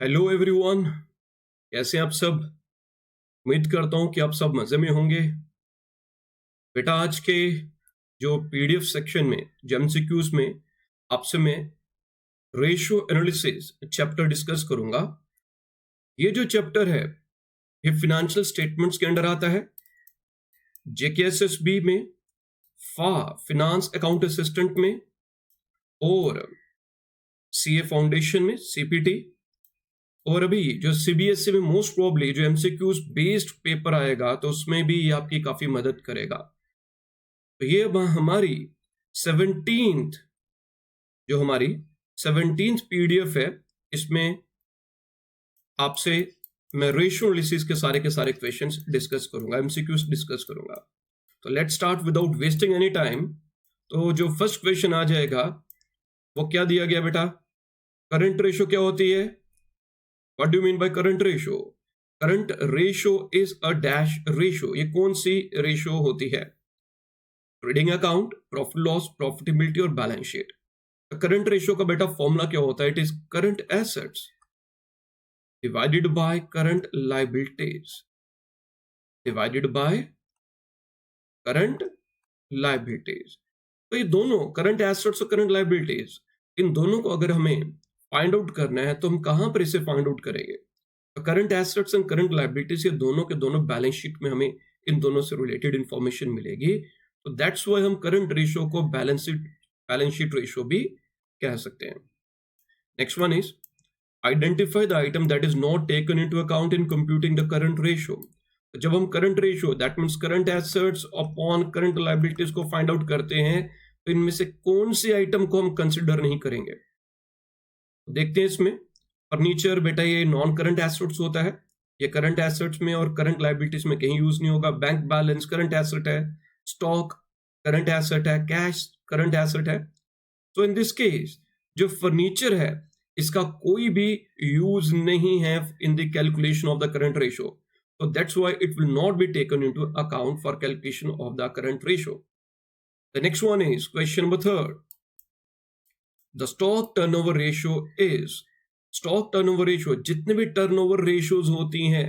Hello everyone. कैसे हैं आप सब? उम्मीद करता हूं कि आप सब मजे में होंगे। बेटा, आज के जो पीडीएफ सेक्शन में जो एमसीक्यूज में आपसे मैं रेशियो एनालिसिस चैप्टर डिस्कस करूंगा। ये जो चैप्टर है ये फाइनेंशियल स्टेटमेंट्स के अंडर आता है। जेकेएसएसबी में, फा फिनांस अकाउंट असिस्टेंट में, और सीए फाउंडेशन में सीपीटी, और अभी जो सीबीएसई में मोस्ट प्रोबेबली जो एमसीक्यूज बेस्ड पेपर आएगा तो उसमें भी ये आपकी काफी मदद करेगा। तो ये अब हमारी 17th जो हमारी 17th पीडीएफ है, इसमें आपसे मैं रेशियो एनालिसिस के सारे क्वेश्चंस डिस्कस करूंगा, एमसीक्यूज डिस्कस करूंगा। तो let's start without wasting any time. तो जो फर्स्ट क्वेश्चन आ जाएगा वो क्या दिया गया बेटा? करंट रेशियो क्या होती है? What do you mean by current ratio? Current ratio is a dash ratio. ये कौन सी रेशियो होती है? Trading account, profit loss, profitability और बैलेंस शीट। करंट रेशियो का बेटा फॉर्मूला क्या होता है? It is current assets divided by current liabilities, divided by current liabilities. तो ये दोनों करंट एसेट्स और करंट लायबिलिटीज, इन दोनों को अगर हमें फाइंड आउट करना है तो हम कहां पर इसे फाइंड आउट करेंगे? तो current assets and current liabilities, ये दोनों के दोनों बैलेंस शीट में हमें इन दोनों से रिलेटेड इंफॉर्मेशन मिलेगी। तो दैट्स वाई हम करंट रेशियो को बैलेंस शीट रेशियो भी कह सकते हैं। Next one is identify the item that is not taken into account in computing the current ratio. जब हम current ratio that means current assets upon current liabilities को find out करते हैं तो इनमें से कौन सी आइटम को हम कंसिडर नहीं करेंगे? देखते हैं इसमें। फर्नीचर बेटा ये नॉन करंट एसेट्स होता है, ये करंट एसेट्स में और करंट लायबिलिटीज में कहीं यूज नहीं होगा। बैंक बैलेंस करंट एसेट है, स्टॉक करंट एसेट है, कैश करंट एसेट है। तो इन दिस केस जो फर्नीचर है इसका कोई भी यूज नहीं है in the calculation of the current ratio. तो that's why it will not be taken into account for calculation of the current ratio. The next one is question number third. The stock turnover ratio is, stock turnover ratio जितने भी turnover ratios होती हैं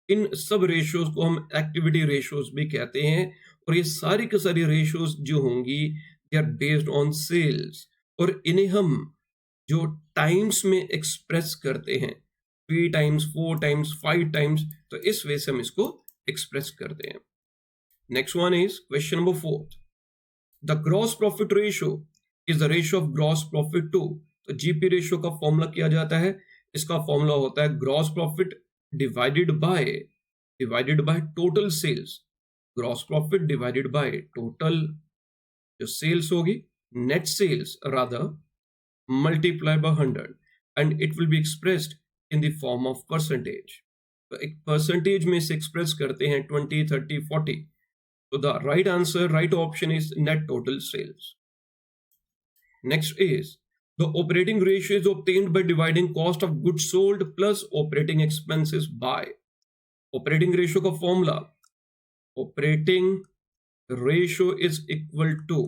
इन सब ratios को हम activity ratios भी कहते हैं। और ये सारी की सारी रेशियोज जो होंगी they are based on sales, और इन्हें हम जो टाइम्स में एक्सप्रेस करते हैं 3 टाइम्स, 4 टाइम्स, 5 टाइम्स, तो इस वे से हम इसको एक्सप्रेस करते हैं। Next one is question number 4। The gross profit ratio is the ratio of gross profit to. तो जीपी रेशियो का फॉर्मूला किया जाता है, इसका फॉर्मूला होता है gross profit divided by total sales. Gross profit divided by total जो sales होगी, net sales rather, multiply by 100 and it will be expressed in the form of percentage। तो एक परसेंटेज में से एक्सप्रेस करते हैं 20, 30, 40। तो the right answer, right option is net total sales. Next is the operating ratio is obtained by dividing cost of goods sold plus operating expenses by। Operating ratio का formula, operating ratio is equal to,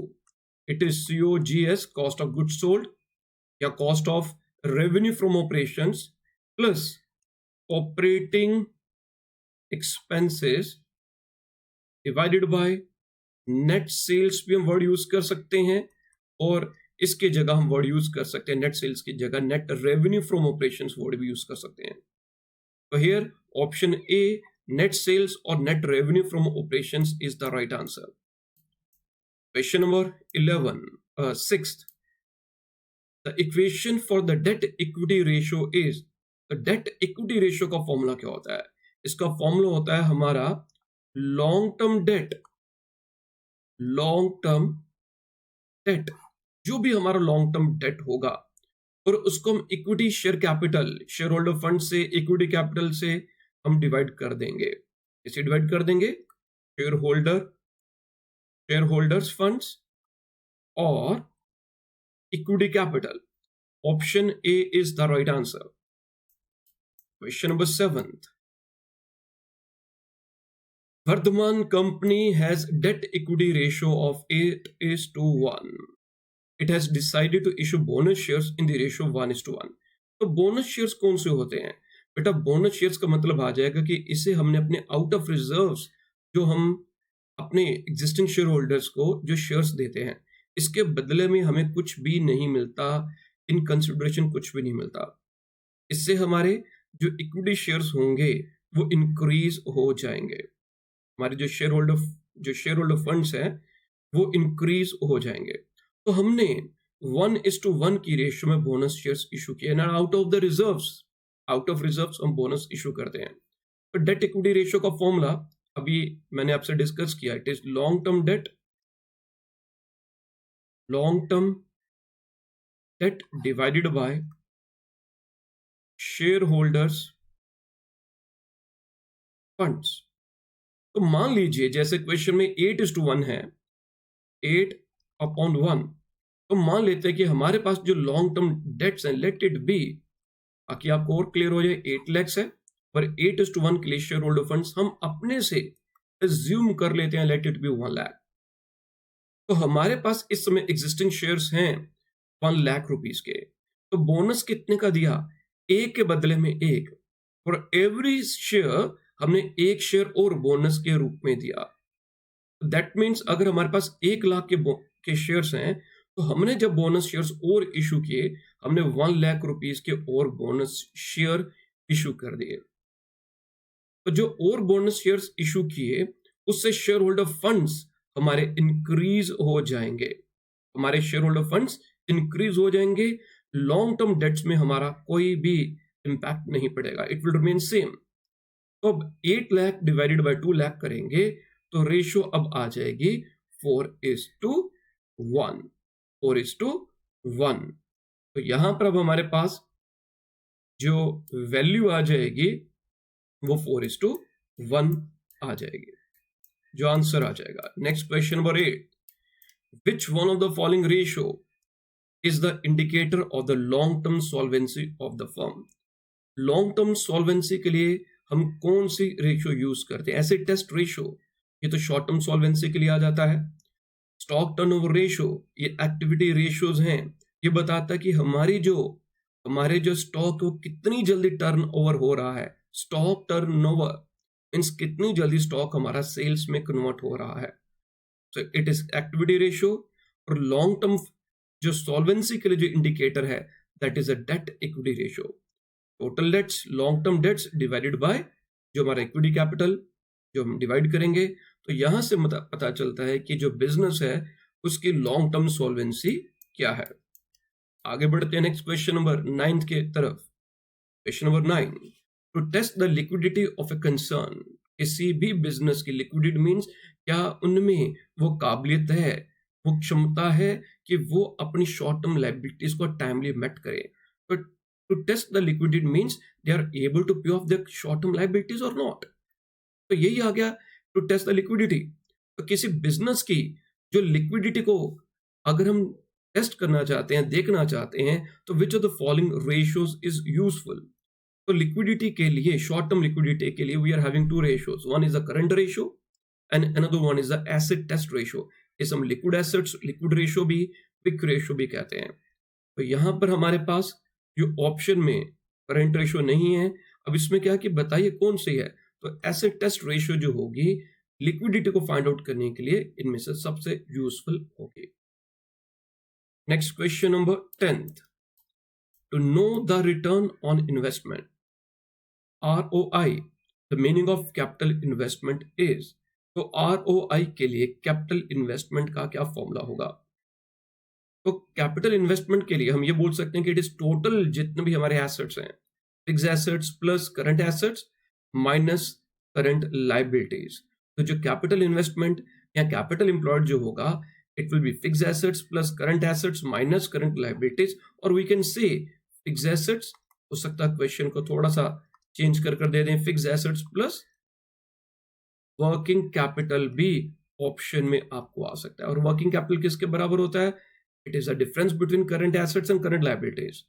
it is COGS, cost of goods sold या cost of revenue from operations plus operating expenses divided by net sales. भी हम word use कर सकते हैं और इसके जगह हम वर्ड यूज कर सकते हैं, नेट सेल्स की जगह net revenue from operations word भी यूज कर सकते हैं। तो here option A net sales और net revenue from operations is the right answer. Question number 11, 6th। The equation for the debt equity ratio is, the debt equity ratio का formula क्या होता है? इसका फॉर्मूला होता है हमारा लॉन्ग टर्म डेट, जो भी हमारा लॉन्ग टर्म डेट होगा और उसको हम equity share capital, share holder fund से, इक्विटी कैपिटल से हम डिवाइड कर देंगे। इसे डिवाइड कर देंगे शेयर होल्डर्स फंड्स और equity capital। Option A is the right answer। Question number 7th। Vardhaman company has debt equity ratio of 8:1। It has decided to issue bonus shares in the ratio of 1:1। तो bonus shares कौन से होते हैं? बेटा bonus shares का मतलब आ जाएगा कि इसे हमने अपने आउट ऑफ रिजर्व्स, जो हम अपने एग्जिस्टिंग शेयर होल्डर्स को जो शेयर्स देते हैं, इसके बदले में हमें कुछ भी नहीं मिलता, इन कंसिडरेशन कुछ भी नहीं मिलता। इससे हमारे जो इक्विटी शेयर्स होंगे वो इंक्रीज हो जाएंगे, हमारे जो शेयर होल्डर फंड्स हैं वो इंक्रीज हो जाएंगे। तो हमने 1:1 की रेशियो में बोनस शेयर्स इशू किए ना, आउट ऑफ रिजर्व्स हम बोनस इशू करते हैं। तो डेट इक्विटी रेशियो का फॉर्मूला अभी मैंने आपसे डिस्कस किया, it is long term debt divided by share holders funds. तो मान लीजिए जैसे क्वेश्चन में 8:1 है, 8/1, तो मान लेते हैं कि हमारे पास जो लॉन्ग टर्म डेट्स हैं, लेट इट बी, ताकि आपको और क्लियर हो जाए, 8 lakhs है, पर 8:1 के लिए शेयर होल्डर फंड्स हम अपने से एज्यूम कर लेते हैं, लेट इट बी 1 लाख। तो हमारे पास इस समय एग्जिस्टिंग शेयर्स हैं 1 लाख रुपीज के। तो बोनस कितने का दिया? एक के बदले में एक, और एवरी शेयर हमने एक शेयर और बोनस के रूप में दिया। दैट मीन्स अगर हमारे पास 1 लाख के शेयर्स हैं, तो हमने जब बोनस शेयर्स और इशू किए, हमने 1 लाख रुपीज के और बोनस शेयर इशू कर दिए। तो जो और बोनस शेयर्स इशू किए, उससे शेयर होल्डर फंड्स हमारे इंक्रीज हो जाएंगे, हमारे शेयर होल्डर फंड्स इंक्रीज हो जाएंगे। लॉन्ग टर्म डेट्स में हमारा कोई भी इंपैक्ट नहीं पड़ेगा, इट विल रिमेन सेम। तो अब 8 लाख डिवाइडेड बाय 2 लाख करेंगे, तो रेशियो अब आ जाएगी 4:1, 4:1। तो यहां पर अब हमारे पास जो वैल्यू आ जाएगी वो 4:1 आ जाएगी, जो आंसर आ जाएगा। Next question number 8, which one of the following ratio is the indicator of the long term solvency of the firm? Long term solvency के लिए हम कौन सी रेशियो यूज करते हैं? एसिड टेस्ट रेशियो, ये तो शॉर्ट टर्म सॉल्वेंसी के लिए आ जाता है। स्टॉक टर्नओवर रेशियो, ये एक्टिविटी रेशियोज हैं, ये बताता है कि हमारे जो स्टॉक वो कितनी जल्दी टर्न ओवर हो रहा है। स्टॉक टर्नओवर मीन्स कितनी जल्दी स्टॉक हमारा सेल्स में कन्वर्ट हो रहा है। So it is activity ratio. और लॉन्ग टर्म जो सॉल्वेंसी के लिए जो इंडिकेटर है, that is a date equity ratio. Total debts, long term debts divided bye जो हमारा इक्विटी कैपिटल, जो हम डिवाइड करेंगे, तो यहां से पता चलता है कि जो बिजनेस है उसकी लॉन्ग टर्म सॉल्वेंसी क्या है। आगे बढ़ते हैं नेक्स्ट क्वेश्चन नंबर 9 के तरफ। Question number 9, to test the liquidity of a concern, किसी भी बिजनेस की लिक्विडिटी मींस क्या उनमें वो काबिलियत है, वो क्षमता है कि वो अपनी शॉर्ट टर्म लायबिलिटीज को टाइमली मेट करे। तो to test the liquidity means they are able to pay off the short term liabilities or not. तो यही आ गया टू टेस्ट द लिक्विडिटी। तो किसी बिजनेस की जो लिक्विडिटी को अगर हम टेस्ट करना चाहते हैं, देखना चाहते हैं, तो which of the following ratios is useful? तो लिक्विडिटी के लिए, शॉर्ट टर्म लिक्विडिटी के लिए we are having two ratios, one is the current ratio and another one is the acid test ratio. इस हम लिक्विड एसेट्स, लिक्विड रेशियो भी, quick ratio भी कहते हैं। तो यहां पर हमारे पास जो ऑप्शन में करंट रेशियो नहीं है, अब इसमें क्या कि बताइए कौन सी है? तो एसिड टेस्ट रेशियो जो होगी लिक्विडिटी को फाइंड आउट करने के लिए इनमें से सबसे यूजफुल होगी। Next question number 10, to know the return on investment, ROI, the meaning of capital investment is. तो ROI के लिए कैपिटल इन्वेस्टमेंट का क्या फॉर्मूला होगा? तो कैपिटल इन्वेस्टमेंट के लिए हम ये बोल सकते हैं कि इट इज टोटल जितने भी हमारे एसेट्स हैं, fixed assets plus current assets minus current liabilities. तो जो कैपिटल इन्वेस्टमेंट या कैपिटल एम्प्लॉयड जो होगा, it will be fixed assets plus current assets minus current liabilities. और we can say fixed assets, हो सकता है क्वेश्चन को थोड़ा सा चेंज कर दे दें, fix assets plus working capital भी ऑप्शन में आपको आ सकता है। और वर्किंग कैपिटल किसके बराबर होता है? It is a difference between current assets and current liabilities.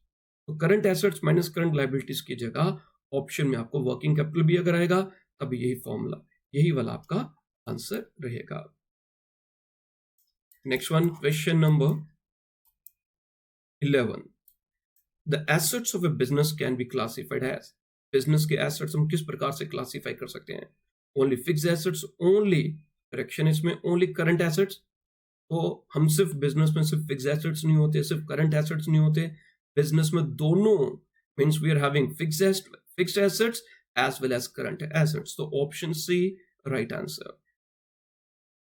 तो current assets minus current liabilities की जगह ऑप्शन में आपको वर्किंग कैपिटल भी अगर आएगा, तब यही फॉर्मूला, यही वाला आपका आंसर रहेगा। Next one, question number 11, the assets of a business can be classified as, business के एसेट्स हम किस प्रकार से क्लासिफाई कर सकते हैं? Only fix assets, only correction इसमें ओनली करंट एसेट्स। तो हम सिर्फ बिजनेस में सिर्फ फिक्स एसेट्स नहीं होते, सिर्फ करंट एसेट्स नहीं होते, बिजनेस में दोनों, means we are having fixed assets as well as current assets. तो ऑप्शन सी राइट आंसर।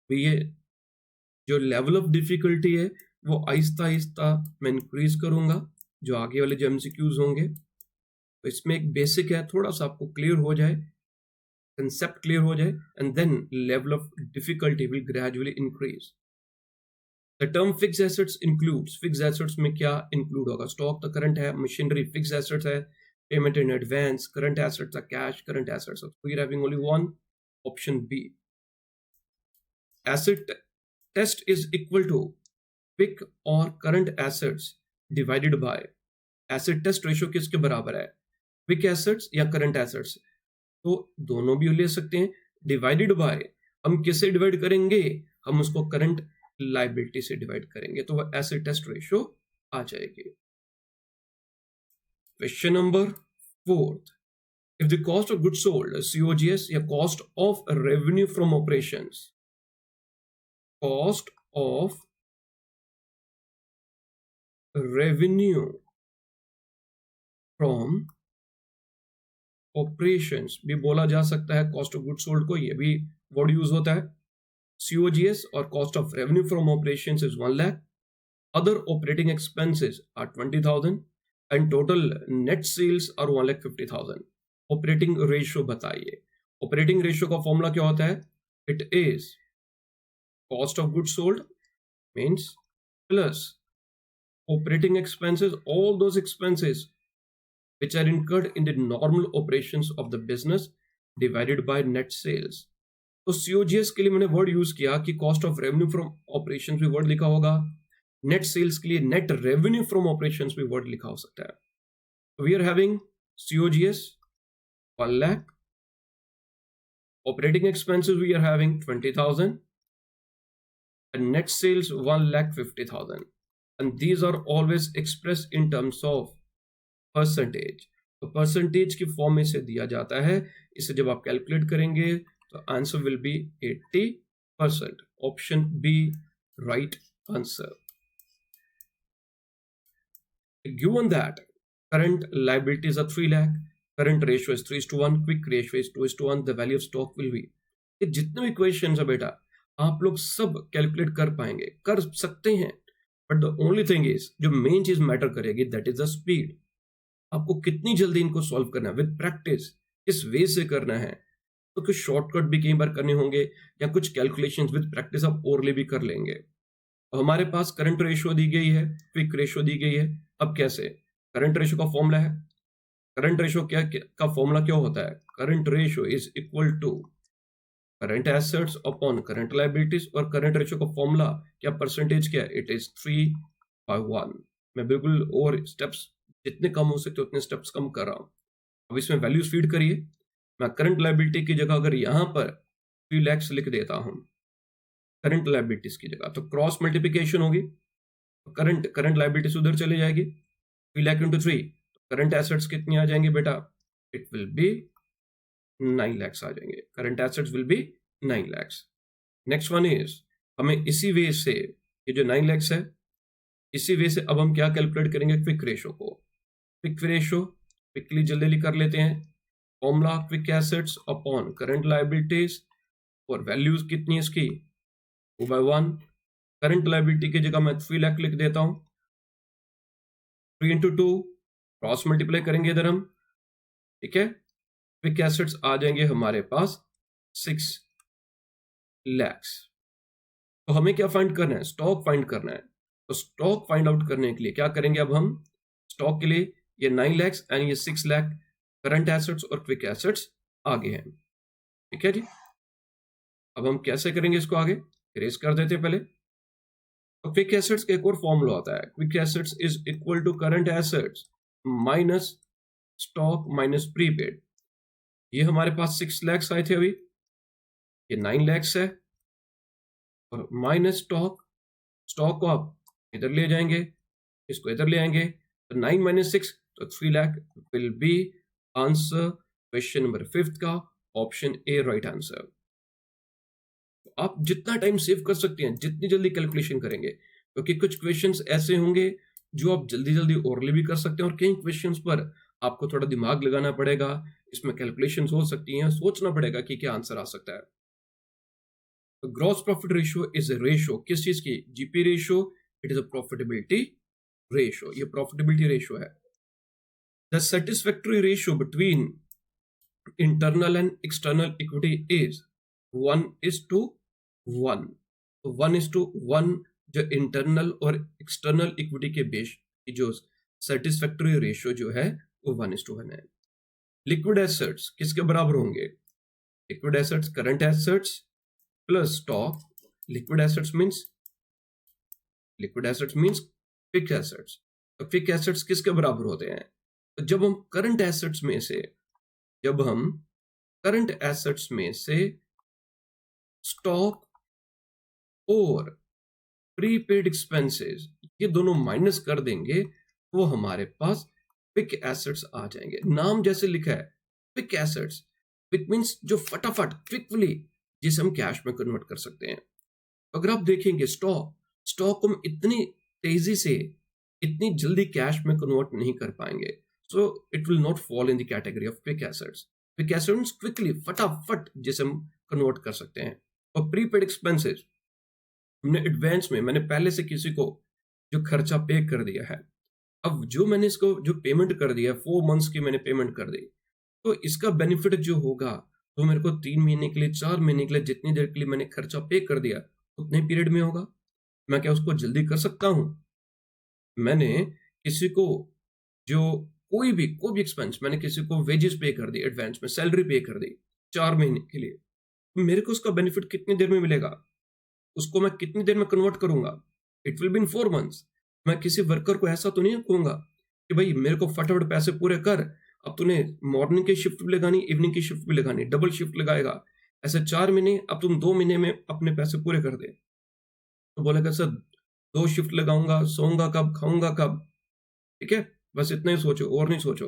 ये जो लेवल ऑफ डिफिकल्टी है वो आहिस्ता आहिस्ता मैं इंक्रीज करूंगा जो आगे वाले जो एमसीक्यूज होंगे। तो इसमें एक बेसिक है, थोड़ा सा आपको क्लियर हो जाए, कंसेप्ट क्लियर हो जाए, and then level of difficulty will gradually increase. The term fixed assets includes, fixed assets में क्या इंक्लूड होगा? स्टॉक तो करंट है, मशीनरी फिक्स एसेट्स है, payment in advance current assets है, कैश करंट एसेट्स है। We are having only one, option B. Asset test is equal to quick or current assets divided by, asset test ratio किसके बराबर है? Quick assets या current assets? तो दोनों भी ले सकते हैं। डिवाइडेड बाय हम किससे डिवाइड करेंगे? हम उसको करंट लायबिलिटी से डिवाइड करेंगे, तो वह एसेट टेस्ट रेशियो आ जाएगी। Question number 4, if the cost of goods sold, COGS या cost of revenue from operations, cost of revenue from operations भी बोला जा सकता है, कॉस्ट ऑफ गुड्स सोल्ड को, ये भी वर्ड यूज होता है। COGS और cost of revenue from operations is 1 lakh, other operating expenses are 20,000 and total net sales are 1,50,000। Operating ratio बताइए। ऑपरेटिंग रेशियो का फॉर्मूला क्या होता है? It is cost of goods sold means plus operating expenses, all those expenses which are incurred in the normal operations of the business divided by net sales। तो COGS के लिए मैंने word use किया कि cost of revenue from operations भी word लिखा होगा, net sales के लिए नेट रेवेन्यू फ्रॉम ऑपरेशंस भी वर्ड लिखा हो सकता है। We are having COGS 1 lakh, operating expenses we are having 20,000 and net sales 1,50,000, and these are always expressed in terms of percentage. तो परसेंटेज की फॉर्म में से दिया जाता है, इसे जब आप कैलकुलेट करेंगे तो answer will be 80%। Option B right answer. Given that current liabilities are 3 lakh, current ratio is 3:1, quick ratio is 2:1, the value of stock will be, ये जितने भी क्वेश्चन है बेटा आप लोग सब कैलकुलेट कर पाएंगे, कर सकते हैं, but the only thing is जो मेन चीज मैटर करेगी दैट इज द स्पीड। आपको कितनी जल्दी इनको सॉल्व करना है विद प्रैक्टिस, किस वे से करना है। तो कुछ शॉर्टकट भी कई बार करने होंगे या कुछ कैलकुलेशंस विद प्रैक्टिस आप ओरली भी कर लेंगे। तो हमारे पास करंट रेशियो दी गई है, क्विक रेशियो दी गई है। अब कैसे? करंट रेशियो का फॉर्मूला है, करंट रेशियो का फॉर्मूला क्या होता है? Current ratio is equal to current assets upon current liabilities, और करंट रेशियो का फॉर्मूला क्या, परसेंटेज क्या है? It is 3/1। मैं बिल्कुल और स्टेप्स जितने कम हो सकते उतने स्टेप्स कम कर रहा हूं। अब इसमें वैल्यूज फीड करिए। मैं करंट लायबिलिटी की जगह अगर यहां पर 3 lakhs लिख देता हूं करंट लायबिलिटीज की जगह, तो क्रॉस मल्टीप्लिकेशन होगी, करंट लायबिलिटीज उधर चले जाएगी, 3 लाख इंटू 3, करंट एसेट्स कितनी आ जाएंगे बेटा? इट विल बी 9 lakhs आ जाएंगे। Current assets will be 9 lakhs। Next one is, हमें इसी वे से ये जो 9 lakhs है, इसी वे से अब हम क्या कैलकुलेट करेंगे? क्विक रेशियो को। क्विक रेशियो क्विकली जल्दी कर लेते हैं। Formula quick assets upon current liabilities, और वैल्यूज कितनी है इसकी? 2/1। करंट लायबिलिटी की जगह मैं 3 लाख लिख देता हूं, 3 into 2, क्रॉस मल्टीप्लाई करेंगे इधर हम, ठीक है। क्विक एसेट्स आ जाएंगे हमारे पास 6 lakhs। तो हमें क्या फाइंड करना है? स्टॉक फाइंड करना है। तो स्टॉक फाइंड आउट करने के लिए क्या करेंगे? अब हम स्टॉक के लिए ये 9 lakhs एंड ये 6 लाख करंट एसेट्स और क्विक एसेट्स आगे हैं, ठीक है जी। अब हम कैसे करेंगे इसको आगे? इरेज कर देते हैं पहले। तो क्विक एसेट्स का एक और फॉर्मूला होता है, quick assets is equal to current assets minus stock minus prepaid. ये हमारे पास 6 lakhs आए थे अभी, ये 9 lakhs है, और माइनस स्टॉक, स्टॉक को आप इधर ले जाएंगे, इसको इधर ले आएंगे, तो 9 minus 6 तो 3 lakh will be answer question number 5 का ऑप्शन ए राइट आंसर। आप जितना टाइम सेव कर सकते हैं, जितनी जल्दी कैलकुलेशन करेंगे, क्योंकि कुछ क्वेश्चंस ऐसे होंगे जो आप जल्दी जल्दी ओरली भी कर सकते हैं और कई क्वेश्चंस पर आपको थोड़ा दिमाग लगाना पड़ेगा, इसमें कैलकुलेशंस हो सकती हैं, सोचना पड़ेगा कि क्या आंसर आ सकता है। तो gross profit ratio is a ratio किस चीज की? GP ratio, it is a profitability ratio, ये प्रॉफिटेबिलिटी रेशियो है। The satisfactory ratio between internal and external equity is 1:1। तो 1:1 जो इंटरनल और एक्सटर्नल इक्विटी के बेस की जो सेटिस्फैक्टरी रेशियो जो है वो 1:1 है। लिक्विड एसेट्स किसके बराबर होंगे? Liquid assets current assets plus stock. Liquid assets means fixed assets. तो फिक्स्ड एसेट्स किसके बराबर होते हैं? तो जब हम करंट एसेट्स में से स्टॉक और प्रीपेड एक्सपेंसेस ये दोनों माइनस कर देंगे तो हमारे पास क्विक एसेट्स आ जाएंगे। नाम जैसे लिखा है क्विक एसेट्स, क्विक मींस जो फटाफट क्विकली जिसे हम कैश में कन्वर्ट कर सकते हैं। अगर आप देखेंगे स्टॉक को हम इतनी तेजी से इतनी जल्दी कैश में कन्वर्ट नहीं कर पाएंगे, so it will not fall in the category of quick assets. Quick assets quickly फटाफट जिसे हम कन्वर्ट कर सकते हैं। और प्रीपेड एक्सपेंसेस हमने एडवांस में, मैंने पहले से किसी को जो खर्चा पे कर दिया है, अब जो मैंने इसको जो पेमेंट कर दिया 4 मंथ्स की मैंने पेमेंट कर दी, तो इसका बेनिफिट जो होगा तो मेरे को 3 महीने के लिए 4 महीने के लिए जितनी देर के लिए मैंने खर्चा पे कर दिया उतने पीरियड में होगा। मैं क्या उसको जल्दी कर सकता हूं? मैंने किसी को जो कोई भी एक्सपेंस मैंने किसी को वेजेस पे कर दी, एडवांस में सैलरी पे कर दी 4 महीने के लिए, तो मेरे को उसका बेनिफिट कितनी देर में मिलेगा? उसको मैं कितनी देर में कन्वर्ट करूंगा? It will be in 4 months. मैं किसी वर्कर को ऐसा तो नहीं कहूंगा कि भाई मेरे को फटाफट पैसे पूरे कर, अब तूने मॉर्निंग की शिफ्ट भी लगानी, इवनिंग की शिफ्ट भी लगानी, डबल शिफ्ट लगाएगा, ऐसे 4 महीने, अब तुम 2 महीने में अपने पैसे पूरे कर दे। तो बोलेगा सर 2 शिफ्ट लगाऊंगा, सोऊंगा कब, खाऊंगा कब? ठीक है, बस इतना ही सोचो और नहीं सोचो।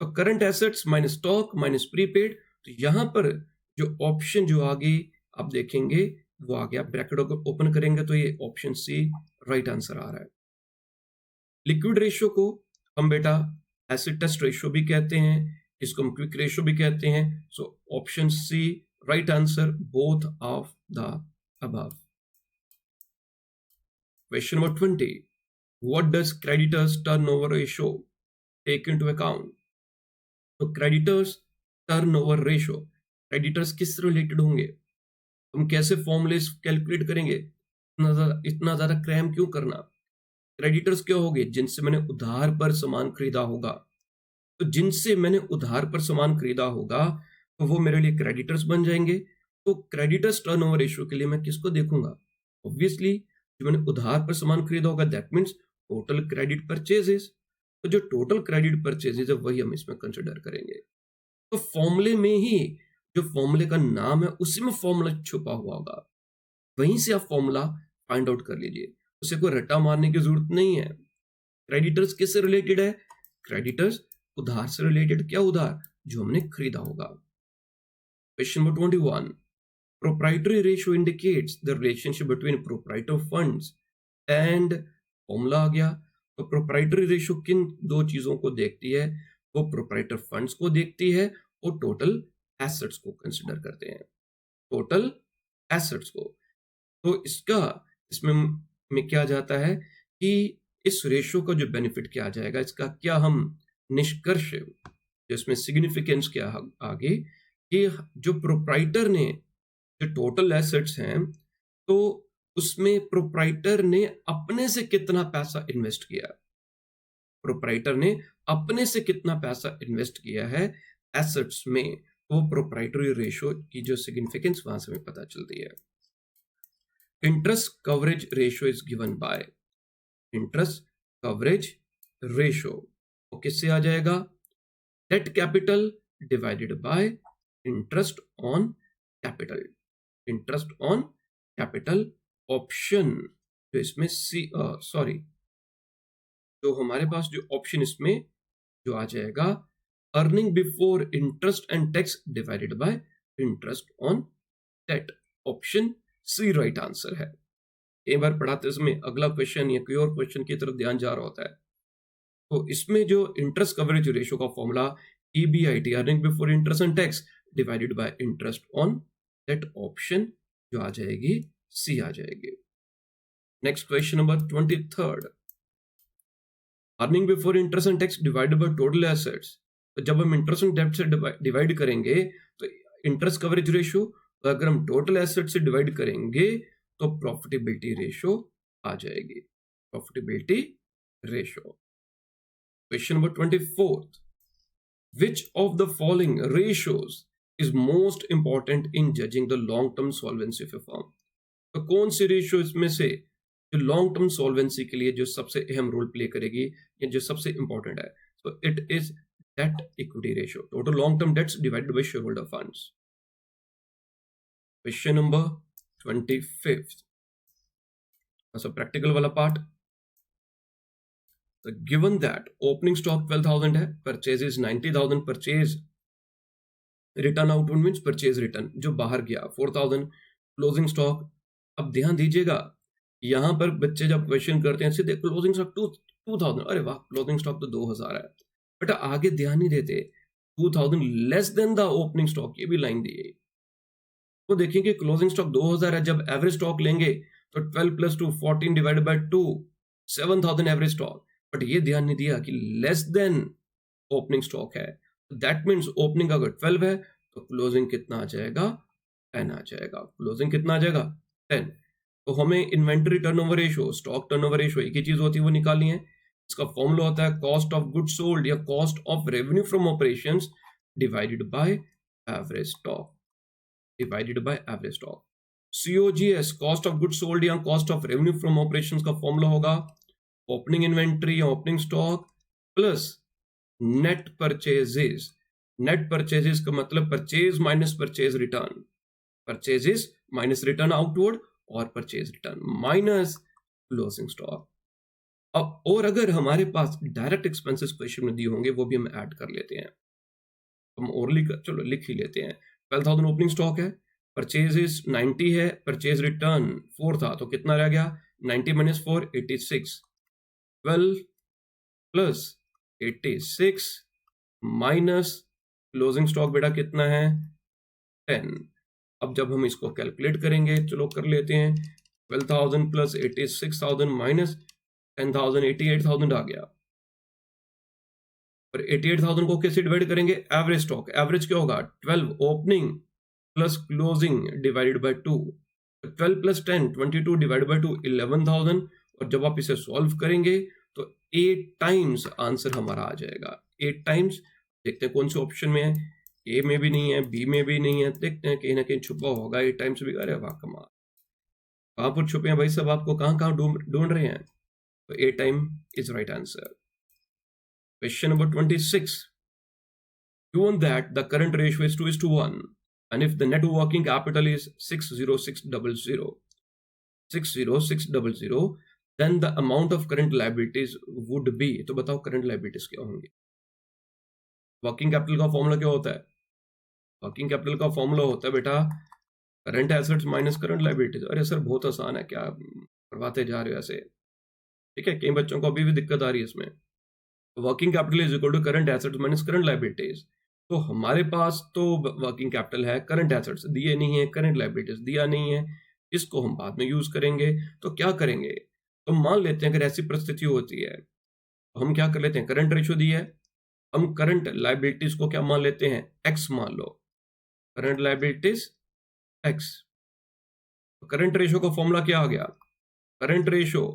तो current assets minus stock minus prepaid, तो यहां पर जो ऑप्शन जो आगे आप देखेंगे वो आ गया, ब्रैकेट ओपन करेंगे तो ये ऑप्शन सी राइट आंसर आ रहा है। लिक्विड रेशियो को हम बेटा एसिड टेस्ट रेशियो भी कहते हैं, इसको हम क्विक रेशियो भी कहते हैं। So option C right answer both of the above. Question number 20, what does creditors turnover ratio take into account? तो क्रेडिटर्स टर्नओवर रेशियो, क्रेडिटर्स किससे रिलेटेड होंगे? हम कैसे फॉर्मूलेस कैलकुलेट करेंगे? इतना ज्यादा क्रैम क्यों करना? क्रेडिटर्स क्या होंगे? जिनसे मैंने उधार पर सामान खरीदा होगा। तो जिनसे मैंने उधार पर सामान खरीदा होगा तो वो मेरे लिए क्रेडिटर्स बन जाएंगे। तो क्रेडिटर्स टर्नओवर रेशियो के लिए मैं किसको देखूंगा? ऑब्वियसली जो मैंने उधार पर सामान खरीदा होगा, that means total credit purchases. तो जो टोटल क्रेडिट परचेजेस है वही हम इसमें कंसिडर करेंगे। तो फॉर्मूले में ही जो फॉर्मूले का नाम है उसी में फॉर्मूला छुपा हुआ होगा, वहीं से आप फॉर्मूला फाइंड आउट कर लीजिए, उसे कोई रट्टा मारने की जरूरत नहीं है। क्रेडिटर्स किससे रिलेटेड है? क्रेडिटर्स उधार से रिलेटेड। क्या उधार? जो हमने खरीदा होगा। Question number 21, proprietary ratio indicates the relationship between proprietor funds and, formula आ गया। तो प्रोप्राइटरी रेशियो किन दो चीजों को देखती है? वो प्रोप्राइटर फंड्स को देखती है और टोटल एसेट्स को कंसिडर करते हैं, टोटल एसेट्स को। तो इसमें में क्या जाता है कि इस रेशियो का जो बेनिफिट क्या आ जाएगा, इसका क्या हम निष्कर्ष, जिसमें सिग्निफिकेंस क्या आगे कि जो प्रोप्राइटर ने जो टोटल एसेट्स हैं, तो उसमें प्रोप्राइटर ने अपने से कितना पैसा इन्वेस्ट किया, प्रोप्राइटर ने अपने से कितना पैसा इन्वेस्ट किया है एसेट्स में, वो प्रोप्राइटरी रेशियो की जो सिग्निफिकेंस वहां से हमें पता चलती है। Interest coverage ratio is given by, interest coverage ratio वो किससे आ जाएगा? Debt capital divided by interest on capital, interest on capital. Option जो इसमें सी, सॉरी तो हमारे पास जो ऑप्शन इसमें जो आ जाएगा, earning before interest and tax divided by interest on debt, option C right answer है। कई बार पढ़ाते समय अगला क्वेश्चन या कोई और क्वेश्चन की तरफ ध्यान जा रहा होता है, तो इसमें जो इंटरेस्ट कवरेज रेशियो का formula EBIT, earning before interest and tax divided by interest on debt, option जो आ जाएगी सी आ जाएगी। Next question number 23, earning before interest and tax divided by total assets. तो जब हम इंटरेस्ट एंड डेट से डिवाइड करेंगे तो इंटरेस्ट कवरेज रेशियो, तो अगर हम टोटल एसेट से डिवाइड करेंगे तो प्रॉफिटेबिलिटी रेशियो आ जाएगी, profitability ratio. Question number 24, which of the following ratios is most important in judging the long term solvency of a firm? तो कौन सी रेशियो इसमें से जो लॉन्ग टर्म सॉल्वेंसी के लिए जो सबसे अहम रोल प्ले करेगी या जो सबसे इंपॉर्टेंट है? तो it is debt equity ratio, total long term debts divided by share holder funds. Question number 25, practical वाला part. Given that opening stock 12,000 है, purchases 90,000, purchase return outward means purchase return जो बाहर गया 4,000, क्लोजिंग स्टॉक। अब ध्यान दीजिएगा, यहां पर बच्चे जब क्वेश्चन करते हैं सीधे क्लोजिंग स्टॉक 2,000, अरे वाह क्लोजिंग स्टॉक तो 2,000 है, बट आगे ध्यान नहीं देते 2,000 less than the opening stock, ये भी लाइन दी है। तो देखिए कि क्लोजिंग स्टॉक 2,000 है, जब एवरेज स्टॉक लेंगे तो 12 + 2 14 divided by 2 7,000 average stock, but ये ध्यान नहीं दिया कि लेस देन ओपनिंग स्टॉक है, दैट मीन्स ओपनिंग अगर 12 है तो क्लोजिंग कितना आ जाएगा? 10 आ जाएगा। क्लोजिंग कितना आ जाएगा? 10। तो हमें inventory turnover ratio, stock turnover ratio एक ही चीज होती है वो निकालनी है। इसका फॉर्मूला होता है कॉस्ट ऑफ गुड्स सोल्ड या cost of revenue from operations divided by average stock, divided by average stock. COGS, cost of goods sold या cost of revenue from operations का फॉर्मूला होगा ओपनिंग इन्वेंट्री या opening stock plus net purchases. Net purchases का मतलब purchase minus purchase return, purchases minus return outward और purchase return minus closing stock. अब और अगर हमारे पास डायरेक्ट एक्सपेंसेस क्वेश्चन में दिए होंगे वो भी हम ऐड कर लेते हैं, हम ओरली चलो लिख ही लेते हैं। 12,000 ओपनिंग स्टॉक है, परचेजेस 90 है, परचेज रिटर्न 4 था तो कितना रह गया? 90 - 4 86, 12 + 86 माइनस क्लोजिंग स्टॉक बेटा कितना है? 10। अब जब हम इसको कैलकुलेट करेंगे, चलो कर लेते हैं, 12,000 + 86,000 माइनस 10,000 88,000 आ गया। और 88,000 को कैसे डिवाइड करेंगे? एवरेज स्टॉक, एवरेज क्या होगा? 12 opening plus closing divided by 2, 12 + 10 22 divided by 2 11,000। और जब आप इसे सॉल्व करेंगे तो 8 टाइम्स आंसर हमारा आ जाएगा। 8 टाइम्स, देखते हैं कौन से ऑप्शन में है, ए में भी नहीं है, बी में भी नहीं है, देखते हैं कहीं ना कहीं छुपा होगा 8 टाइम्स भी। अरे वाह कमाल, कहां पर छुपे हैं भाई सब, आपको कहां कहां ढूंढ रहे हैं? तो 8 time is right answer. Question number 26. Given that the current ratio is 2:1 and if the net working capital is 60600, then the amount of current liabilities would be, तो बताओ current liabilities क्या होंगी? वर्किंग कैपिटल का formula क्या होता है? Working capital का formula होता है बेटा current assets minus current liabilities. अरे सर बहुत आसान है, क्या करवाते जा रहे हो ऐसे? ठीक है, कई बच्चों को अभी भी दिक्कत आ रही है इसमें। Working capital is equal to current assets minus current liabilities. तो हमारे पास तो वर्किंग कैपिटल है, करंट एसेट्स दिए नहीं है, करंट लाइबिलिटीज दिया नहीं है, इसको हम बाद में यूज करेंगे। तो क्या करेंगे? तो मान लेते हैं अगर ऐसी परिस्थिति होती है तो हम क्या कर लेते हैं, करंट रेशियो दी है, हम करंट लाइबिलिटीज को क्या मान लेते हैं? एक्स मान लो, current liabilities X. Current ratio का फॉर्मूला क्या आ गया? Current ratio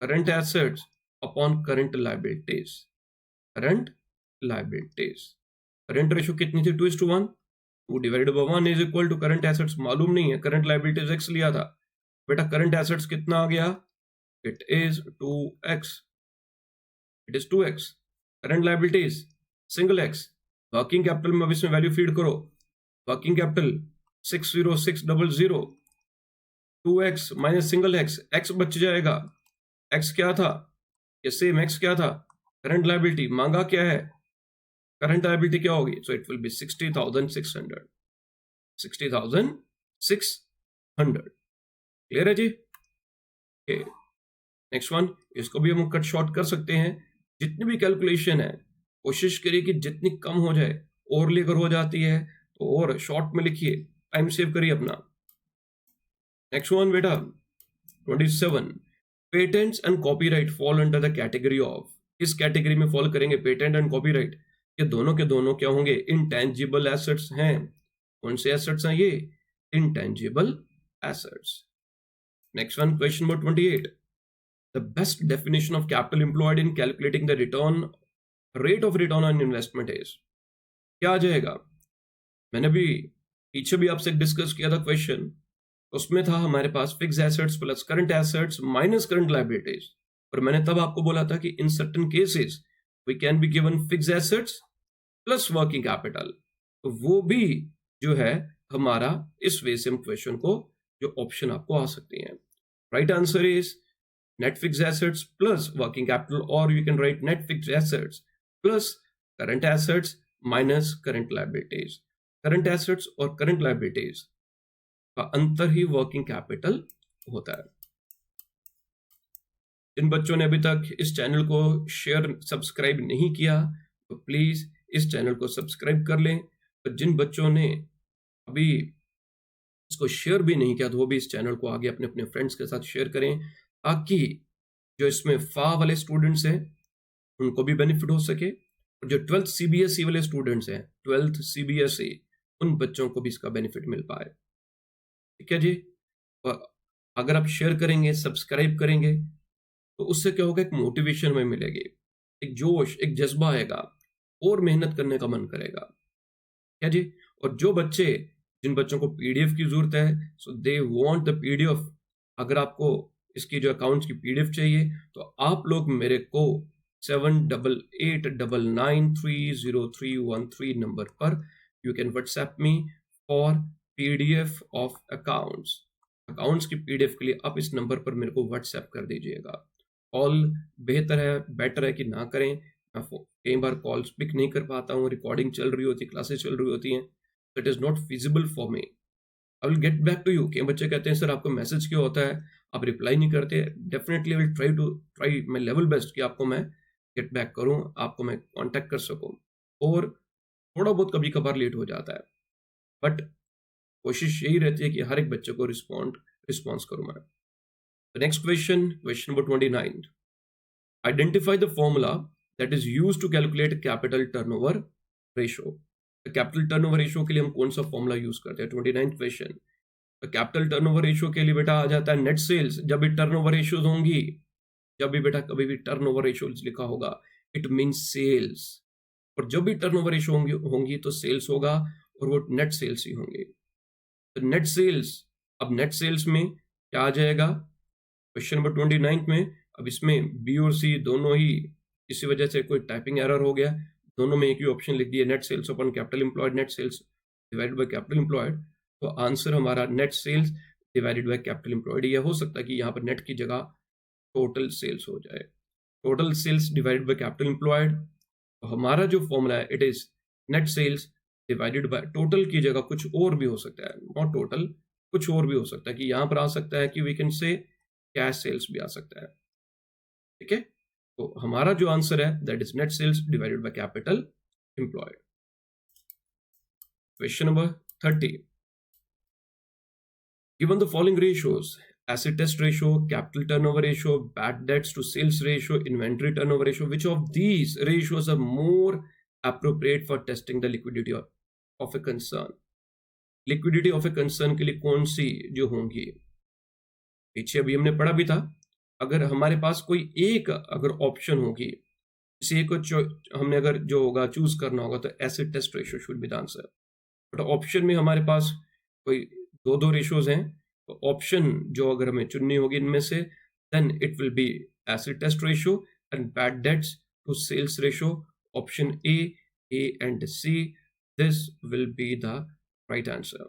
current assets upon current liabilities, current liabilities. Current ratio कितनी थी? 2:1, 2 divided by 1 is equal to current assets मालूम नहीं है, करंट लाइबिलिटीज एक्स लिया था बेटा, करंट एसेट्स कितना आ गया? It is 2x, it is 2x। Current liabilities single x, working capital में अब इसमें वैल्यू फीड करो, working capital 60600, 2x minus single x, x बच जाएगा। एक्स क्या था? ये सेम एक्स क्या था, करंट लायबिलिटी, मांगा क्या है, करंट लायबिलिटी क्या होगी, so it will B 60,600, 60,600। Clear है जी? नेक्स्ट वन, इसको भी हम कट शॉर्ट कर सकते हैं। जितनी भी कैलकुलेशन है कोशिश करिए कि जितनी कम हो जाए, और अगर हो जाती है तो और शॉर्ट में लिखिए, टाइम सेव करिए अपना। नेक्स्ट वन बेटा 27, patents and copyright fall under the category of, किस कैटेगरी में फॉल करेंगे पेटेंट एंड कॉपीराइट, ये दोनों के दोनों क्या होंगे, इनटेंजिबल एसेट्स हैं। कौन से एसेट्स हैं ये, intangible assets. Next one question number 28, the best definition of capital employed in calculating the rate of return on investment is, क्या आ जाएगा। मैंने भी पीछे भी आपसे डिस्कस किया था क्वेश्चन, उसमें था हमारे पास fixed assets plus current assets minus current liabilities, और मैंने तब आपको बोला था कि in certain cases we can be given fixed assets plus working capital, तो वो भी जो है हमारा इस वे से हम क्वेश्चन को जो ऑप्शन आपको आ सकती हैं। Right answer is net fixed assets plus working capital, or you can write net fixed assets plus current assets minus current liabilities। current assets और current liabilities का अंतर ही वर्किंग कैपिटल होता है। जिन बच्चों ने अभी तक इस चैनल को शेयर सब्सक्राइब नहीं किया तो प्लीज इस चैनल को सब्सक्राइब कर लें, और जिन बच्चों ने अभी इसको शेयर भी नहीं किया तो वो भी इस चैनल को आगे अपने अपने फ्रेंड्स के साथ शेयर करें, ताकि जो इसमें फा वाले स्टूडेंट्स हैं उनको भी बेनिफिट हो सके, और जो 12th CBSE वाले स्टूडेंट्स हैं, 12th CBSE, उन बच्चों को भी इसका बेनिफिट मिल पाए। ठीक है जी? और अगर आप शेयर करेंगे, सब्सक्राइब करेंगे, तो उससे क्या होगा, एक मोटिवेशन में मिलेगी, एक जोश, एक जज्बा आएगा, और मेहनत करने का मन करेगा। क्या जी? और जो बच्चे, जिन बच्चों को PDF की जरूरत है, सो दे वांट द PDF, अगर आपको इसकी जो अकाउंट्स की PDF चाहिए तो आप लोग मेरे को 7889930313 नंबर पर you can WhatsApp me for PDF of accounts. Accounts की PDF के लिए आप इस नंबर पर मेरे को व्हाट्सएप कर दीजिएगा। कॉल बेहतर है, बेटर है कि ना करें, मैं कई बार कॉल्स पिक नहीं कर पाता हूँ, रिकॉर्डिंग चल रही होती, क्लासेस चल रही होती हैं, it is not feasible for me. I will get back to you. कई बच्चे कहते हैं सर आपको मैसेज क्यों होता है, आप रिप्लाई नहीं करते। Definitely will try my level best कि आपको मैं गेट बैक करूं, आपको मैं कांटेक्ट कर सकूं, और थोड़ा बहुत कभी कभार लेट हो जाता है, बट कोशिश यही रहती है कि हर एक बच्चे को रिस्पॉन्स करूं मैं। Next question, question number 29, identify the formula that is used to calculate capital turnover ratio. Capital turnover ratio के लिए हम कौन सा फॉर्मूला यूज करते हैं। 29 क्वेश्चन, तो कैपिटल टर्नओवर रेशियो के लिए बेटा आ जाता है नेट सेल्स। जब भी टर्नओवर रेशियोज होंगी, जब भी बेटा कभी भी टर्नओवर रेशियोज लिखा होगा, इट मींस सेल्स, और जब भी टर्नओवर रेशियो होंगी तो सेल्स होगा, और वो नेट सेल्स ही होंगे। तो नेट सेल्स, अब नेट सेल्स में क्या आ जाएगा क्वेश्चन नंबर 29 में, अब इसमें बी और सी दोनों ही, इसी वजह से कोई टाइपिंग एरर हो गया, दोनों में एक ही ऑप्शन लिख दिया, net sales upon capital employed, net sales divided by capital employed. तो आंसर हमारा net sales divided by capital employed. यह हो सकता है कि यहाँ पर नेट की जगह टोटल सेल्स हो जाए, total sales divided by capital employed. तो हमारा जो फॉर्मूला है it is net sales divided by, total की जगह कुछ और भी हो सकता है, नॉट टोटल, कुछ और भी हो सकता है, कि यहाँ पर आ सकता है कि we can say cash sales भी आ सकता है। ठीक है, तो हमारा जो आंसर है that is net sales divided by capital employed. Question number 30, given the following ratios, acid test ratio, capital turnover ratio, bad debts to sales ratio, inventory turnover ratio, which of these ratios are more appropriate for testing the liquidity of a concern? liquidity of a concern के लिए कौन सी जो होंगी, पीछे अभी हमने पढ़ा भी था, अगर हमारे पास कोई एक अगर ऑप्शन होगी, इसे को हमने अगर जो होगा चूज करना होगा, तो acid test ratio should be the answer. But option में हमारे पास कोई दो रेशियोज हैं, तो ऑप्शन जो अगर हमें चुननी होगी इनमें से, then it will be acid test ratio and bad debts to sales ratio, option A and C, this will be the right answer.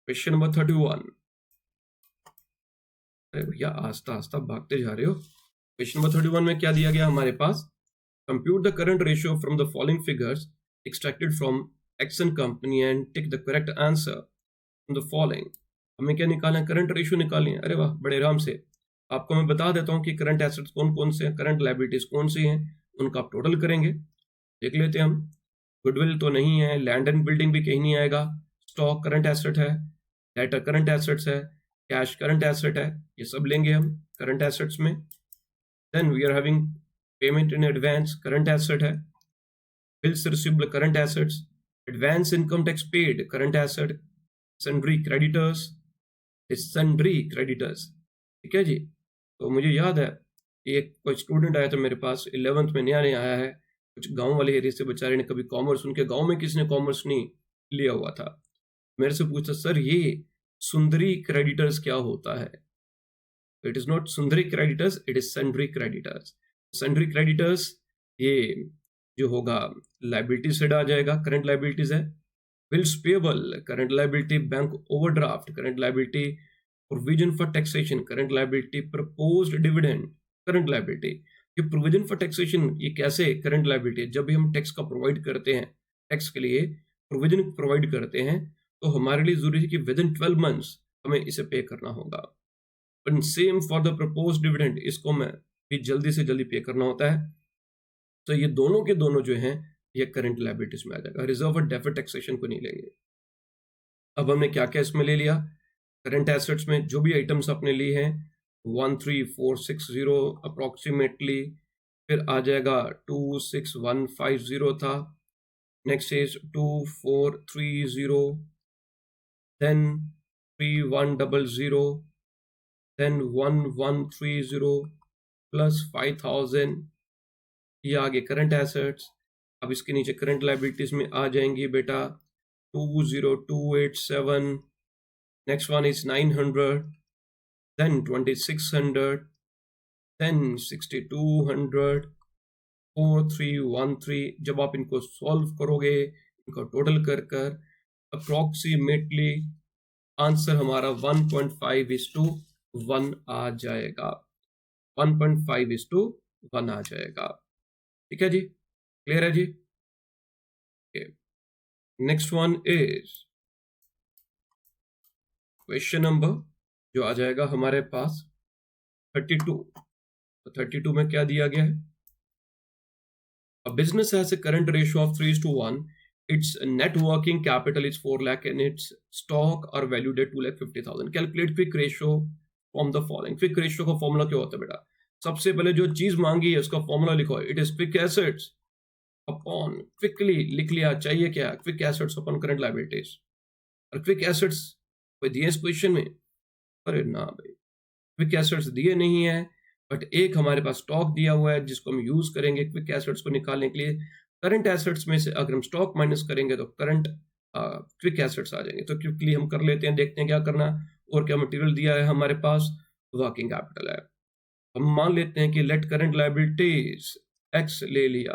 Question number 31, अरे भैया आस्ता आस्ता भागते जा रहे हो, क्वेश्चन नंबर 31 में क्या दिया गया हमारे पास, compute the current ratio from the following figures extracted from Exxon company and tick the correct answer from the following. हमें क्या निकालना है, करंट रेशियो निकालनी है। अरे वाह, बड़े आराम से। आपको मैं बता देता हूँ कि करंट एसेट्स कौन कौन से हैं, करंट लायबिलिटीज कौन सी हैं, उनका आप टोटल करेंगे। देख लेते हैं हम। गुडविल तो नहीं है, लैंड एंड बिल्डिंग भी कहीं नहीं आएगा, स्टॉक करंट एसेट है, डेटर करंट एसेट्स है, कैश करंट एसेट है, ये सब लेंगे हम करंट एसेट्स में। Then we are having payment in advance, current asset है, bills receivable current assets, advance income tax paid current asset, sundry creditors, sundry creditors. ठीक है जी। तो मुझे याद है एक कोई स्टूडेंट आया था मेरे पास 11th में, नया नया आया है, कुछ गांव वाले एरिया से, बेचारे ने कभी कॉमर्स, उनके गांव में किसी ने कॉमर्स नहीं लिया हुआ था, मेरे से पूछा, सर ये सुंदरी क्रेडिटर्स क्या होता है? It is not Sundari creditors, it is sundry creditors. Sundry creditors ये जो होगा लाइबिलिटी से आ जाएगा, करंट लाइबिलिटीज है। Bills payable current liability, bank overdraft current liability, provision for taxation current liability, proposed dividend current liability. ये provision for taxation ये कैसे current liability? जब भी हम टैक्स का प्रोवाइड करते हैं, टैक्स के लिए प्रोविजन प्रोवाइड करते हैं, तो हमारे लिए जरूरी है कि विद इन 12 मंथ्स हमें इसे पे करना होगा। But same for the proposed dividend, इसको मैं भी जल्दी से जल्दी पे करना होता है। तो ये दोनों के दोनों जो हैं ये करंट लायबिलिटीज में आ जाएगा, रिजर्व और डेफर्ड टैक्सेशन को नहीं लेंगे। अब हमने क्या क्या इसमें ले लिया, करंट एसेट्स में जो भी आइटम्स आपने लिए हैं 13460 अप्रोक्सीमेटली, फिर आ जाएगा 26150 था, next is 2430, then 3100, then 1130 plus 5000, ये आगे करंट एसेट्स। अब इसके नीचे करंट लायबिलिटीज में आ जाएंगी बेटा 20287, next one is 900, then 2600, then 6200, 4313। जब आप इनको सॉल्व करोगे, इनको टोटल कर कर अप्रोक्सीमेटली आंसर हमारा 1.5:1 आ जाएगा, 1.5:1 आ जाएगा। ठीक है जी, क्लियर है जी। Next one is question number जो आ जाएगा हमारे पास 32। तो 32 में क्या दिया गया है, a business has a current ratio of 3:1, its net working capital is 4 lakh and its stock are valued at 2,50,000. Calculate quick ratio from the following. Quick ratio का फॉर्मूला क्या होता है बेटा? सबसे पहले जो चीज मांगी है उसका फॉर्मूला लिखो, it is quick assets upon, quickly लिख लिया, चाहिए क्या, quick assets upon current liabilities. और क्विक एसेट्स कोई दिए इस क्वेश्चन में? अरे ना भाई, क्विक एसेट्स दिए नहीं है, बट एक हमारे पास स्टॉक दिया हुआ है जिसको हम यूज करेंगे क्विक एसेट्स को निकालने के लिए। करंट एसेट्स में से अगर हम स्टॉक माइनस करेंगे तो करंट क्विक एसेट्स आ जाएंगे। तो क्विकली हम कर लेते हैं, देखते हैं क्या करना। और क्या मटेरियल दिया है हमारे पास, वर्किंग कैपिटल है। हम मान लेते हैं कि लेट करंट लायबिलिटीज एक्स ले लिया,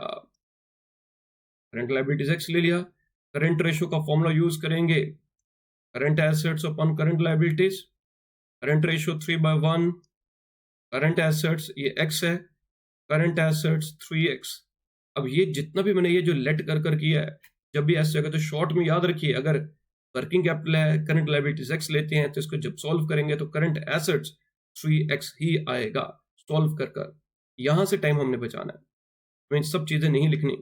करंट लायबिलिटीज एक्स ले लिया। करंट रेशियो का फॉर्मूला यूज करेंगे, current assets upon current liabilities, current ratio 3/1, current assets ये x है, करंट एसेट्स 3x। अब ये जितना भी मैंने ये जो लेट कर किया है, जब भी ऐसे होगा तो शॉर्ट में याद रखिए, अगर वर्किंग कैपिटल है, करंट लायबिलिटीज x लेते हैं, तो इसको जब सॉल्व करेंगे तो करंट एसेट्स 3x ही आएगा सॉल्व कर। यहां से टाइम हमने बचाना है, हमें सब चीजें नहीं लिखनी,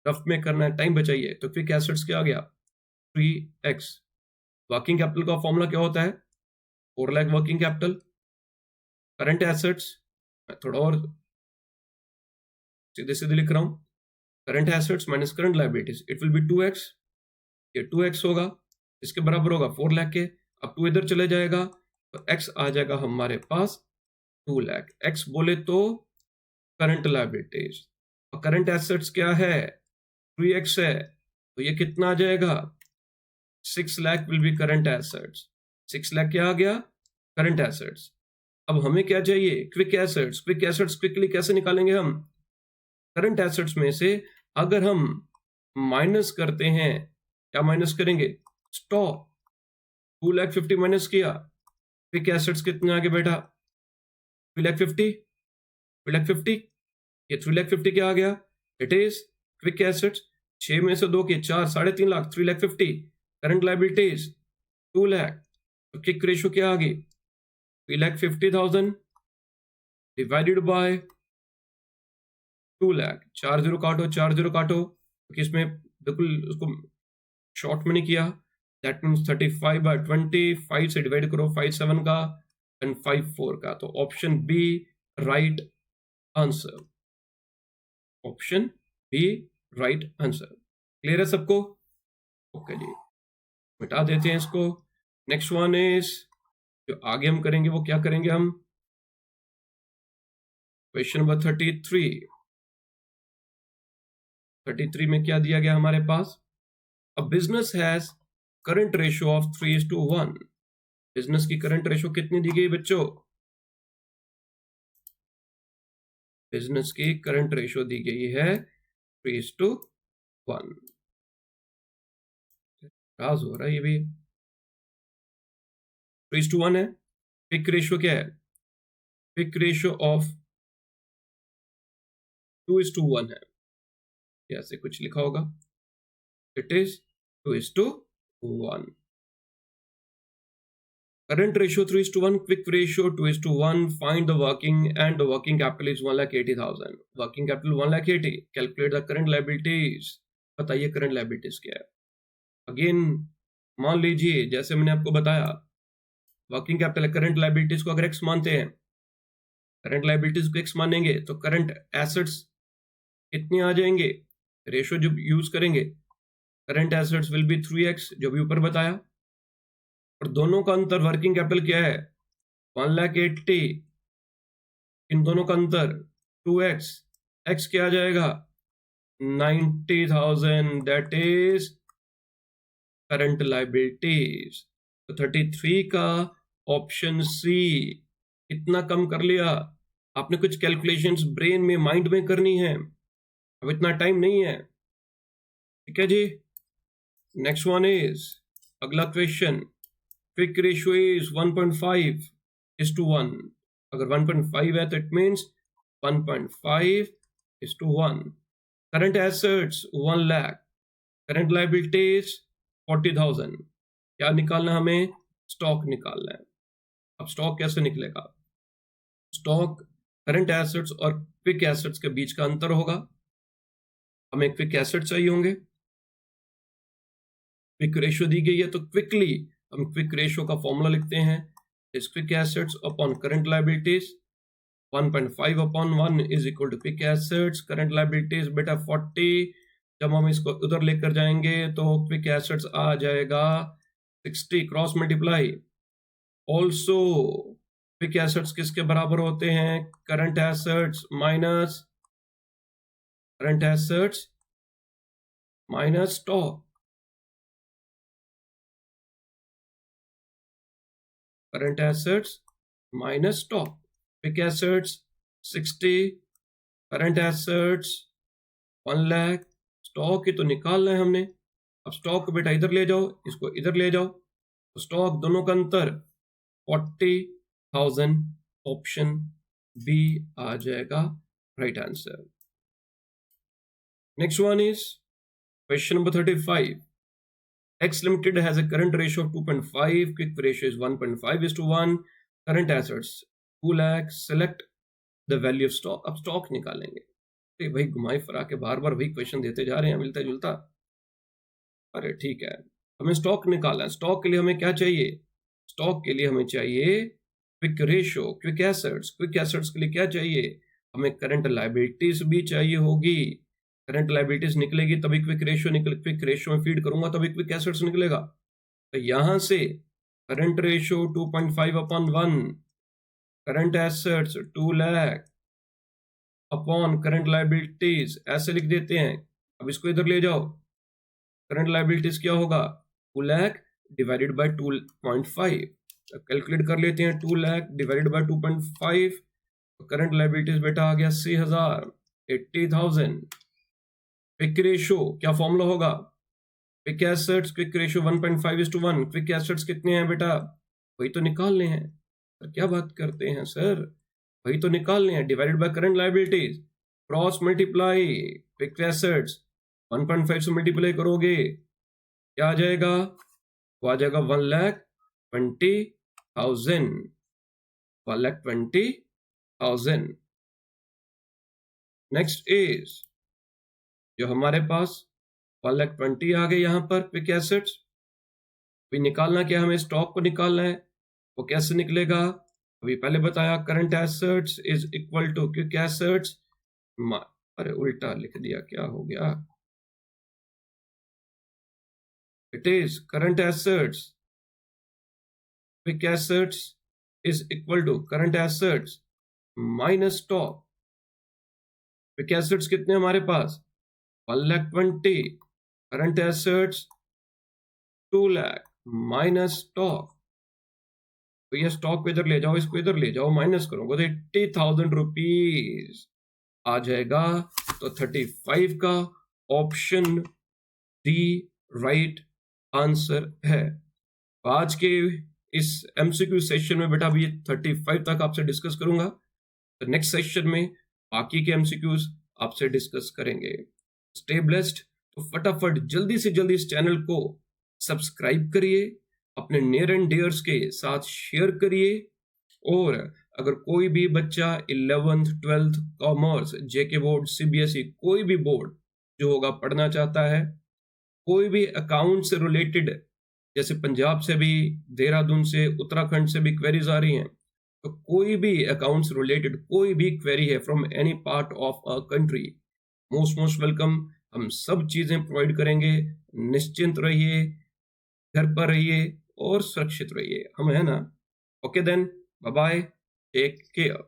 रफ में करना है, टाइम बचाइए। तो क्विक एसेट्स क्या आ गया, 3x। वर्किंग कैपिटल का फॉर्मूला क्या होता है, 4 lakh working capital. Current assets थोड़ा और सीधे सीधे लिख रहा हूं, current assets minus current liabilities, it will B 2x। ये 2x होगा, इसके बराबर होगा 4 लाख के। अब 2 इधर चले जाएगा तो x आ जाएगा हमारे पास 2 लाख। x बोले तो करंट लायबिलिटीज, और करंट एसेट्स क्या है, 3x है, तो ये कितना आ जाएगा, 6 lakh will be current assets. 6 lakh क्या आ गया, करंट एसेट्स। अब हमें क्या चाहिए, quick assets. Quick assets quickly कैसे निकालेंगे हम, करंट एसेट्स में से अगर हम माइनस करते हैं, क्या माइनस करेंगे, स्टॉक। 2,50,000 माइनस किया, क्विक एसेट्स कितने आगे बेटा, 3,50,000। 3,50,000, ये 3,50,000 क्या आ गया? इट इज क्विक एसेट्स, 6 में से 2 के 4, 3.5 लाख, 3,50,000, करंट लाइबिलिटीज 2 लाख, तो क्विक रेशो क्या आ गई? 3,50,000 डिवाइडेड बाय 2 लाख, 4 जीरो काटो, 4 जीरो काटो, क्योंकि इसमें बिल्कुल उसको शॉर्ट में नहीं किया, दैट मीन्स 35/20, 5 से डिवाइड करो, 5 7 का एंड 5 4 का, तो option B right answer, option B right answer. Clear है सबको? ओके जी, मिटा देते हैं इसको। नेक्स्ट वन इज, जो आगे हम करेंगे वो क्या करेंगे हम? क्वेश्चन नंबर 33 में क्या दिया गया हमारे पास? A business has current ratio of 3:1। Business की करंट रेशियो कितनी दी गई बच्चों? बिजनेस की करंट रेशियो दी गई है 3:1। राज हो रहा है ये भी। 3:1 है। क्विक रेशियो क्या है? क्विक रेशियो ऑफ 2:1 है, ऐसे कुछ लिखा होगा, it is 2:1। Current ratio 3:1, quick ratio 2:1. Find the working, and the working capital is 1,80,000. Working capital 1,80,000. Calculate the current liabilities. बताइए current liabilities क्या है? Again, मान लीजिए जैसे मैंने आपको बताया, वर्किंग कैपिटल करंट लाइबिलिटीज को अगर x मानते हैं, करंट लाइबिलिटीज को x मानेंगे तो करंट एसेट्स कितने आ जाएंगे? रेशियो जो यूज करेंगे, current assets will be 3x, जो भी ऊपर बताया, और दोनों का अंतर वर्किंग कैपिटल क्या है? 1,80,000, इन दोनों का अंतर 2x, x क्या आ जाएगा? 90,000, दैट इज करंट लाइबिलिटीज। तो 33 का ऑप्शन सी। इतना कम कर लिया आपने, कुछ कैलकुलेशंस ब्रेन में, माइंड में करनी है, अब इतना टाइम नहीं है। ठीक है जी, नेक्स्ट वन इज, अगला क्वेश्चन, क्विक रेशियो इज 1.5:1। अगर 1.5 है तो it means 1.5:1। Current assets 1 lakh, current liabilities 40,000। क्या निकालना हमें? स्टॉक निकालना है। अब स्टॉक कैसे निकलेगा? स्टॉक करंट एसेट्स और क्विक एसेट्स के बीच का अंतर होगा। हमें क्विक एसेट चाहिए होंगे, क्विक रेशियो दी गई है तो क्विकली हम क्विक रेशियो का फॉर्मूला लिखते हैं, इस quick assets upon current liabilities, 1.5/1 is equal to quick assets, current liabilities बेटा 40। जब हम इसको उधर लेकर जाएंगे तो क्विक एसेट्स आ जाएगा 60, cross multiply. Also quick assets किसके बराबर होते हैं? Current assets minus stock. Current assets minus stock. Quick assets 60, current assets 1 lakh, stock ही तो निकालना है हमने। अब स्टॉक को बेटा इधर ले जाओ, इसको इधर ले जाओ, तो स्टॉक दोनों का अंतर 40,000, ऑप्शन बी आ जाएगा right answer. Next one is question number 35। X Limited has a current ratio of 2.5, quick ratio is 1.5:1, current assets 2 lakh, select the value of stock। अब स्टॉक निकालेंगे। अरे भाई घुमाई फिरा के बार बार वही क्वेश्चन देते जा रहे हैं, मिलता जुलता। अरे ठीक है, हमें स्टॉक निकालना है। स्टॉक के लिए हमें क्या चाहिए? स्टॉक के लिए हमें चाहिए क्विक रेशियो। क्विक एसेट्स के लिए क्या चाहिए? हमें करंट लाइबिलिटीज भी चाहिए होगी। करंट लाइबिलिटीज निकलेगी तभी क्विक रेशियो क्विक रेशियो में फीड करूंगा तभी क्विक एसेट्स निकलेगा। तो यहां से current ratio 2.5/1, current assets 2 lakh upon current liabilities ऐसे लिख देते हैं। अब इसको इधर ले जाओ, करंट लाइबिलिटीज क्या होगा? 2 लाख डिवाइडेड बाय 2.5। कैलकुलेट कर लेते हैं, 2 lakh divided by 2.5, current liabilities बेटा आ गया 80,000, 80,000। क्विक रेशियो क्या फॉर्मूला होगा? Quick assets quick ratio 1.5:1। Quick assets कितने हैं बेटा? वही तो निकालने हैं। पर क्या बात करते हैं सर, वही तो निकालने हैं, divided by current liabilities, cross multiply fixed assets, 1.5 से मल्टीप्लाई करोगे क्या आ जाएगा, वो आ जाएगा 1,20,000, 1,20,000। नेक्स्ट इज जो हमारे पास 1,20,000 आ गए यहाँ पर क्विक एसेट्स, अभी निकालना क्या, हमें स्टॉक को निकालना है, वो कैसे निकलेगा, अभी पहले बताया current assets is equal to quick assets, अरे उल्टा लिख दिया, क्या हो गया, it is current assets quick assets is equal to current assets minus stock. Quick assets कितने हमारे पास 1,20,000, करंट एसेट्स 2,00,000 माइनस स्टॉक, तो ये स्टॉक को इधर ले जाओ, इसको इधर ले जाओ, माइनस करोगे तो 80,000 रुपीज आ जाएगा। तो 35 का ऑप्शन डी राइट आंसर है। आज के इस एमसीक्यू सेशन में बेटा अभी 35 तक आपसे डिस्कस करूंगा, तो नेक्स्ट सेशन में बाकी के एमसीक्यूज आपसे डिस्कस करेंगे। Stay blessed. तो फटाफट जल्दी से जल्दी इस चैनल को सब्सक्राइब करिए, अपने नियर एंड डियर्स के साथ शेयर करिए, और अगर कोई भी बच्चा 11th 12th कॉमर्स, जेके बोर्ड, सीबीएसई, कोई भी बोर्ड जो होगा पढ़ना चाहता है, कोई भी अकाउंट से रिलेटेड, जैसे पंजाब से भी, देहरादून से, उत्तराखंड से भी क्वेरीज आ रही हैं, तो कोई भी अकाउंट्स रिलेटेड कोई भी क्वेरी है from any part of a country, most welcome. हम सब चीजें प्रोवाइड करेंगे, निश्चिंत रहिए, घर पर रहिए और सुरक्षित रहिए, हम है ना। Okay then, bye bye, take care.